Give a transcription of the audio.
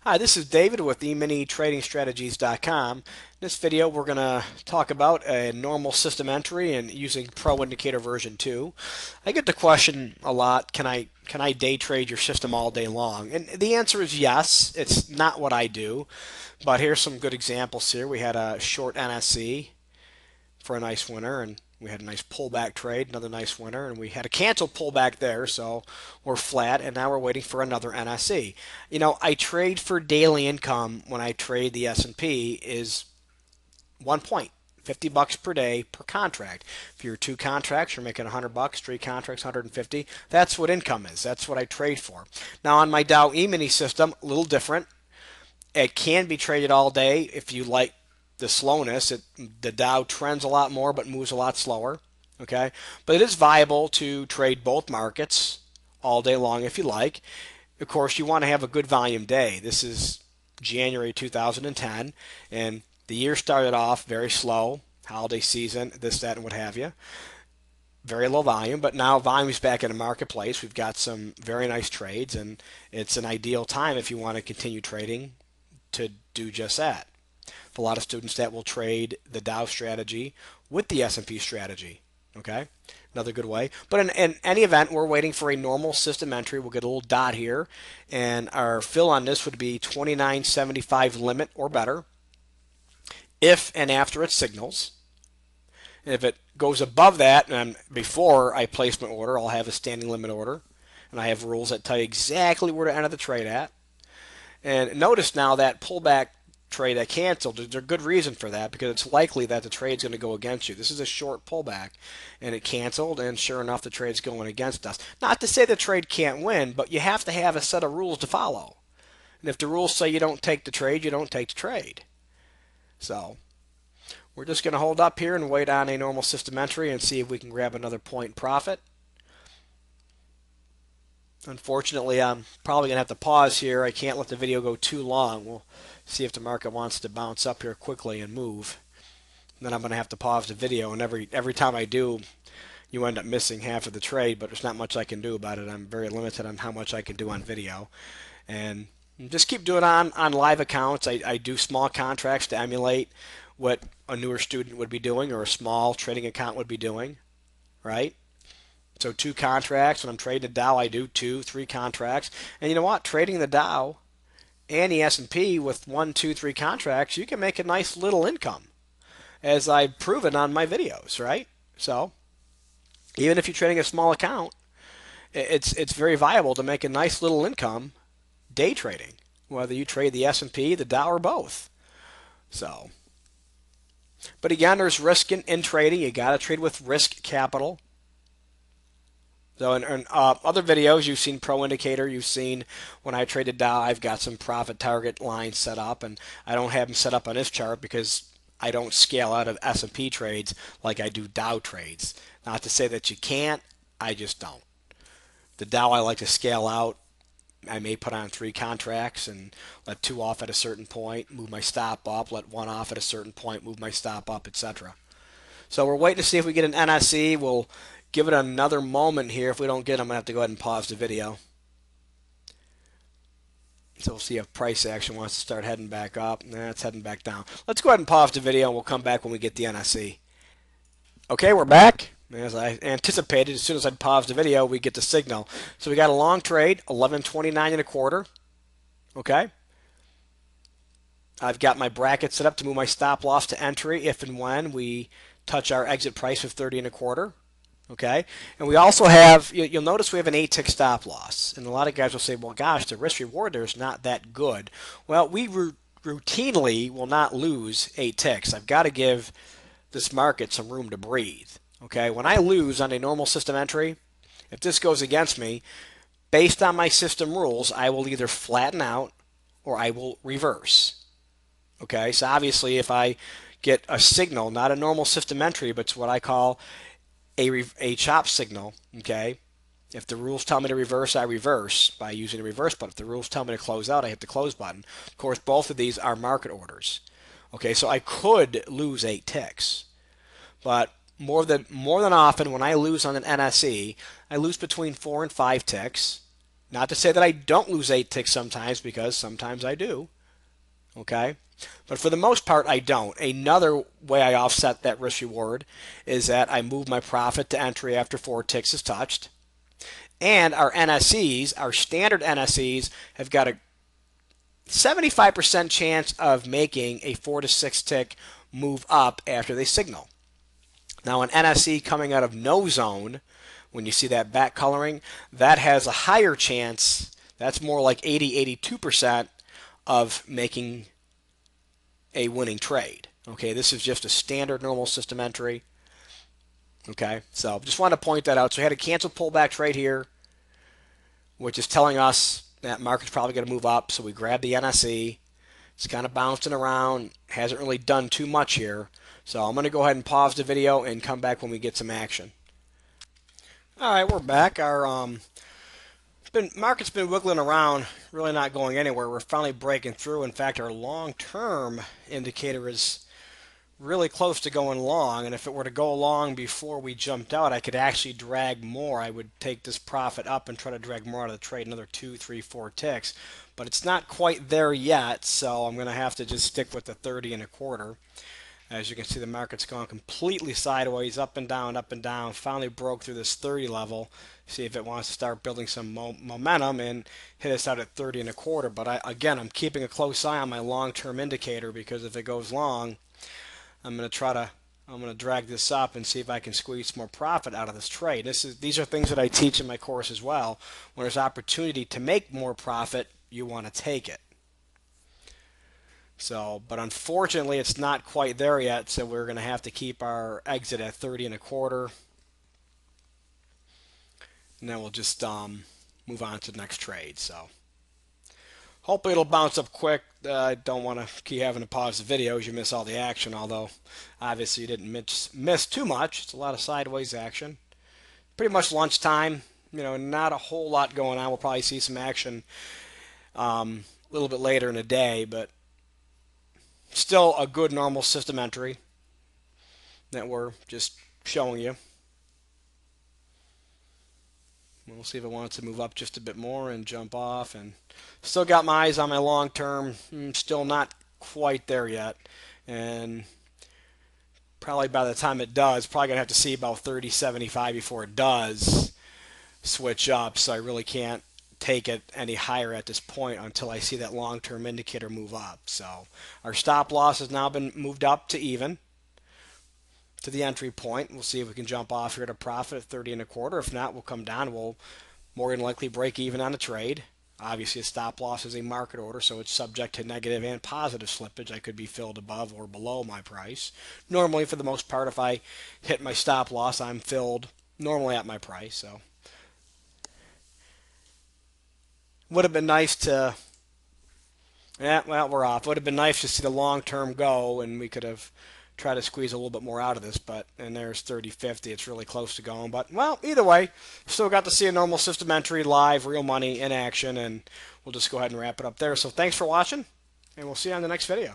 Hi, this is David with EminiTradingStrategies.com. In this video, we're going to talk about a normal system entry and using Pro Indicator version 2. I get the question a lot, can I day trade your system all day long? And the answer is yes. It's not what I do, but here's some good examples here. We had a short NSE for a nice winner, and we had a nice pullback trade, another nice winner, and we had a canceled pullback there, so we're flat, and now we're waiting for another NSE. I trade for daily income when I trade the S&P is 1 point. $50 per day per contract. If you're two contracts, you're making $100. Three contracts, 150. That's what income is. That's what I trade for. Now on my Dow Emini system, a little different. It can be traded all day if you like the slowness. The Dow trends a lot more but moves a lot slower. Okay, but it is viable to trade both markets all day long if you like. Of course, you want to have a good volume day. This is January 2010, and the year started off very slow. Holiday season, this, that, and what have you. Very low volume, but now volume's back in the marketplace. We've got some very nice trades, and it's an ideal time if you want to continue trading to do just that. For a lot of students, that will trade the Dow strategy with the S&P strategy. Okay, another good way. But in any event, we're waiting for a normal system entry. We'll get a little dot here, and our fill on this would be 29.75 limit or better if and after it signals. And if it goes above that, and before I place my order, I'll have a standing limit order, and I have rules that tell you exactly where to enter the trade at. And notice now that pullback trade that canceled, there's a good reason for that because it's likely that the trade's going to go against you. This is a short pullback and it canceled, and sure enough, the trade's going against us. Not to say the trade can't win, but you have to have a set of rules to follow. And if the rules say you don't take the trade, you don't take the trade. So we're just going to hold up here and wait on a normal system entry and see if we can grab another point profit. Unfortunately, I'm probably going to have to pause here. I can't let the video go too long. We'll see if the market wants to bounce up here quickly and move. And then I'm going to have to pause the video, and every time I do, you end up missing half of the trade, but there's not much I can do about it. I'm very limited on how much I can do on video. And just keep doing it on live accounts. I do small contracts to emulate what a newer student would be doing or a small trading account would be doing, right? So two contracts. When I'm trading the Dow, I do 2, 3 contracts. And you know what? Trading the Dow and the S&P with 1, 2, 3 contracts, you can make a nice little income, as I've proven on my videos, right? So even if you're trading a small account, it's very viable to make a nice little income day trading, whether you trade the S&P, the Dow, or both. So, but again, there's risk in trading. You got to trade with risk capital. So in other videos, you've seen Pro Indicator, you've seen when I traded Dow, I've got some profit target lines set up, and I don't have them set up on this chart because I don't scale out of S&P trades like I do Dow trades. Not to say that you can't, I just don't. The Dow I like to scale out. I may put on 3 contracts and let 2 off at a certain point, move my stop up, let 1 off at a certain point, move my stop up, etc. So we're waiting to see if we get an NSE. We'll give it another moment here. If we don't get it, I'm going to have to go ahead and pause the video. So we'll see if price action wants to start heading back up. Nah, it's heading back down. Let's go ahead and pause the video, and we'll come back when we get the NSE. Okay, we're back. As I anticipated, as soon as I pause the video, we get the signal. So we got a long trade, 11.29 and a quarter. Okay. I've got my bracket set up to move my stop loss to entry if and when we touch our exit price of 30 and a quarter. Okay, and we also have, you'll notice we have an 8-tick stop loss. And a lot of guys will say, well, gosh, the risk reward there is not that good. Well, we routinely will not lose 8 ticks. I've got to give this market some room to breathe. Okay, when I lose on a normal system entry, if this goes against me, based on my system rules, I will either flatten out or I will reverse. Okay, so obviously if I get a signal, not a normal system entry, but it's what I call a chop signal, okay? If the rules tell me to reverse, I reverse by using the reverse button. If the rules tell me to close out, I hit the close button. Of course, both of these are market orders. Okay, so I could lose 8 ticks. But more than often, when I lose on an NSE, I lose between 4 and 5 ticks. Not to say that I don't lose 8 ticks sometimes, because sometimes I do. Okay? But for the most part, I don't. Another way I offset that risk reward is that I move my profit to entry after 4 ticks is touched. And our NSEs, our standard NSEs, have got a 75% chance of making a 4 to 6 tick move up after they signal. Now, an NSE coming out of no zone, when you see that back coloring, that has a higher chance. That's more like 80-82% of making a winning trade. Okay, this is just a standard normal system entry. Okay, so just want to point that out. So we had a cancel pullback trade here, which is telling us that market's probably going to move up. So we grab the NSE. It's kind of bouncing around. Hasn't really done too much here. So I'm going to go ahead and pause the video and come back when we get some action. All right, we're back. Our market's been wiggling around, really not going anywhere. We're finally breaking through. In fact, our long-term indicator is really close to going long, and if it were to go long before we jumped out, I could actually drag more. I would take this profit up and try to drag more out of the trade, another 2, 3, 4 ticks. But it's not quite there yet, so I'm going to have to just stick with the 30 and a quarter. As you can see, the market's gone completely sideways, up and down, finally broke through this 30 level. See if it wants to start building some momentum and hit us out at 30 and a quarter. But again, I'm keeping a close eye on my long-term indicator, because if it goes long, I'm going to drag this up and see if I can squeeze more profit out of this trade. These are things that I teach in my course as well. When there's opportunity to make more profit, you want to take it. So, but unfortunately, it's not quite there yet, so we're going to have to keep our exit at 30 and a quarter. And then we'll just move on to the next trade. So, hopefully it'll bounce up quick. I don't want to keep having to pause the video as you miss all the action, although obviously you didn't miss too much. It's a lot of sideways action. Pretty much lunchtime, not a whole lot going on. We'll probably see some action a little bit later in the day, but still a good normal system entry that we're just showing you. We'll see if it wants to move up just a bit more and jump off. And still got my eyes on my long term. Still not quite there yet. And probably by the time it does, probably going to have to see about 30.75 before it does switch up. So I really can't take it any higher at this point until I see that long-term indicator move up. So our stop loss has now been moved up to even to the entry point. We'll see if we can jump off here to profit at 30 and a quarter. If not, we'll come down. We'll more than likely break even on the trade. Obviously, a stop loss is a market order, so it's subject to negative and positive slippage. I could be filled above or below my price. Normally, for the most part, if I hit my stop loss, I'm filled normally at my price. So would have been nice to, well, we're off. Would have been nice to see the long term go, and we could have tried to squeeze a little bit more out of this, and there's 30.50. It's really close to going, but, well, either way, still got to see a normal system entry live, real money in action, and we'll just go ahead and wrap it up there. So thanks for watching, and we'll see you on the next video.